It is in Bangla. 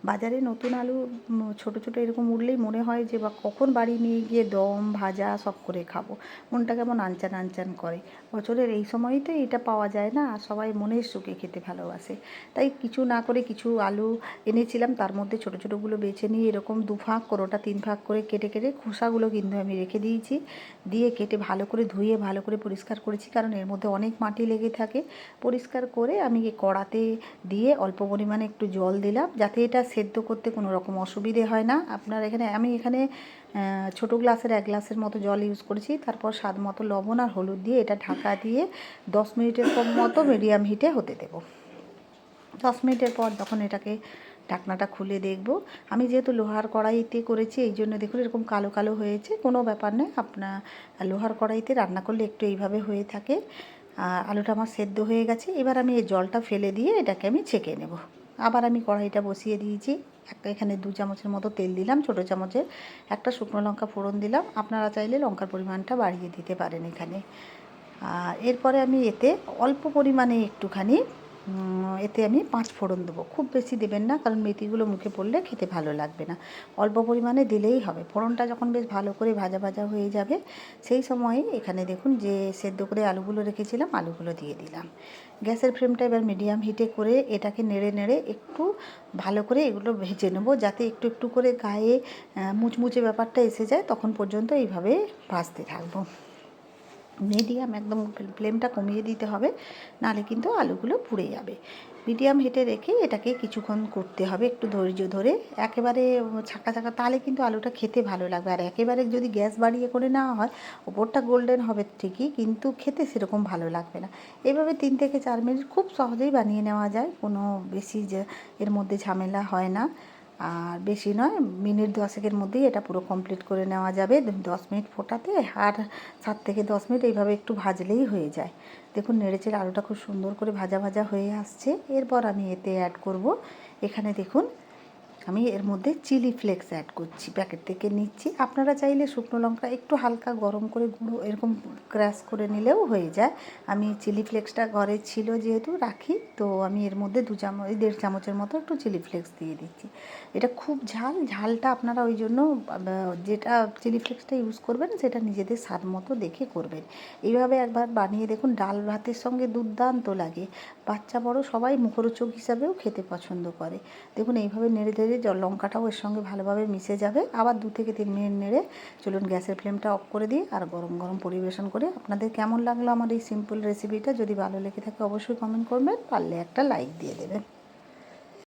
বাজারে নতুন আলু ছোটো ছোটো এরকম উঠলেই মনে হয় যে বা কখন বাড়ি নিয়ে গিয়ে দম ভাজা সব করে খাবো, মনটা কেমন আনচান আনচান করে। বছরের এই সময়ই তো এটা পাওয়া যায় না, সবাই মনের সুখে খেতে ভালোবাসে। তাই কিছু না করে কিছু আলু এনেছিলাম, তার মধ্যে ছোটো ছোটোগুলো বেছে নিয়ে এরকম 2 ভাগ কোনোটা 3 ভাগ করে কেটে কেটে খোসাগুলো কিন্তু আমি রেখে দিয়েছি। দিয়ে কেটে ভালো করে ধুয়ে ভালো করে পরিষ্কার করেছি, কারণ এর মধ্যে অনেক মাটি লেগে থাকে। পরিষ্কার করে আমি কড়াতে দিয়ে অল্প পরিমাণে একটু জল দিলাম, যাতে এটা সেদ্ধ করতে কোনো রকম অসুবিধে হয় না। আপনার আমি এখানে ছোটো গ্লাসের 1 গ্লাসের মতো জল ইউজ করেছি। তারপর স্বাদ মতো লবণ আর হলুদ দিয়ে এটা ঢাকা দিয়ে 10 মিনিটের মতো মিডিয়াম হিটে হতে দেবো। 10 মিনিটের পর যখন এটাকে ঢাকনাটা খুলে দেখব, আমি যেহেতু লোহার কড়াইতে করেছি এই জন্য দেখুন এরকম কালো কালো হয়েছে। কোনো ব্যাপার নয়, আপনার লোহার কড়াইতে রান্না করলে একটু এইভাবে হয়ে থাকে। আলুটা আমার সেদ্ধ হয়ে গেছে। এবার আমি এই জলটা ফেলে দিয়ে এটাকে আমি ছেঁকে নেব। আবার আমি কড়াইটা বসিয়ে দিয়েছি। এখানে 2 চামচের মতো তেল দিলাম, ছোটো চামচের। একটা শুকনো লঙ্কা ফোড়ন দিলাম, আপনারা চাইলে লঙ্কার পরিমাণটা বাড়িয়ে দিতে পারেন এখানে। এরপরে আমি এতে অল্প পরিমাণে একটুখানি এতে আমি 5 ফোড়ন দেবো। খুব বেশি দেবেন না, কারণ মেথিগুলো মুখে পড়লে খেতে ভালো লাগবে না। অল্প পরিমাণে দিলেই হবে। ফোড়নটা যখন বেশ ভালো করে ভাজা ভাজা হয়ে যাবে, সেই সময়ে এখানে দেখুন যে সেদ্ধ করে আলুগুলো রেখেছিলাম, আলুগুলো দিয়ে দিলাম। গ্যাসের ফ্লেমটা এবার মিডিয়াম হিটে করে এটাকে নেড়ে নেড়ে একটু ভালো করে এগুলো ভেজে নেবো, যাতে একটু একটু করে গায়ে মুচমুচে ব্যাপারটা এসে যায়। তখন পর্যন্ত এইভাবে ভাজতে থাকবো। মিডিয়াম একদম ফ্লেমটা কমিয়ে দিতে হবে, নাহলে কিন্তু আলুগুলো পুড়ে যাবে। মিডিয়াম হিটে রেখে এটাকে কিছুক্ষণ করতে হবে একটু ধৈর্য ধরে। একেবারে ছাকা ছাকা তাহলে কিন্তু আলুটা খেতে ভালো লাগবে। আর একেবারে যদি গ্যাস বাড়িয়ে করে নেওয়া হয়, ওপরটা গোল্ডেন হবে ঠিকই, কিন্তু খেতে সেরকম ভালো লাগবে না। এভাবে 3 থেকে 4 মিনিট খুব সহজেই বানিয়ে নেওয়া যায়, কোনো বেশি যে এর মধ্যে ঝামেলা হয় না। আর বেশি নয়, মিনিট 10-এর মধ্যেই এটা পুরো কমপ্লিট করে নেওয়া যাবে। 10 মিনিট ফোটাতে আর 7 থেকে 10 মিনিট এইভাবে একটু ভাজলেই হয়ে যায়। দেখুন নেড়েচেড়ে আলুটা খুব সুন্দর করে ভাজা ভাজা হয়ে আসছে। এরপর আমি এতে অ্যাড করব, এখানে দেখুন আমি এর মধ্যে চিলি ফ্লেক্স অ্যাড করছি, প্যাকেট থেকে নিচ্ছি। আপনারা চাইলে শুকনো লঙ্কা একটু হালকা গরম করে গুঁড়ো এরকম ক্র্যাশ করে নিলেও হয়ে যায়। আমি চিলি ফ্লেক্সটা ঘরে ছিল যেহেতু রাখি, তো আমি এর মধ্যে 1.5 চামচের মতো একটু চিলি ফ্লেক্স দিয়ে দিচ্ছি। এটা খুব ঝালটা আপনারা ওই জন্য যেটা চিলি ফ্লেক্সটা ইউজ করবেন সেটা নিজেদের স্বাদ মতো দেখে করবেন। এইভাবে একবার বানিয়ে দেখুন, ডাল ভাতের সঙ্গে দুর্দান্ত লাগে। বাচ্চা বড় সবাই মুখরোচক হিসাবেও খেতে পছন্দ করে। দেখুন এইভাবে নেড়ে নেড়ে লঙ্কাটাও এর সঙ্গে ভালোভাবে মিশে যাবে। আবার 2 থেকে 3 মিনিট নেড়ে চলুন গ্যাসের ফ্লেমটা অফ করে দিই আর গরম গরম পরিবেশন করে। আপনাদের কেমন লাগলো আমার এই সিম্পল রেসিপিটা? যদি ভালো লেগে থাকে অবশ্যই কমেন্ট করবেন, পারলে একটা লাইক দিয়ে দেবেন।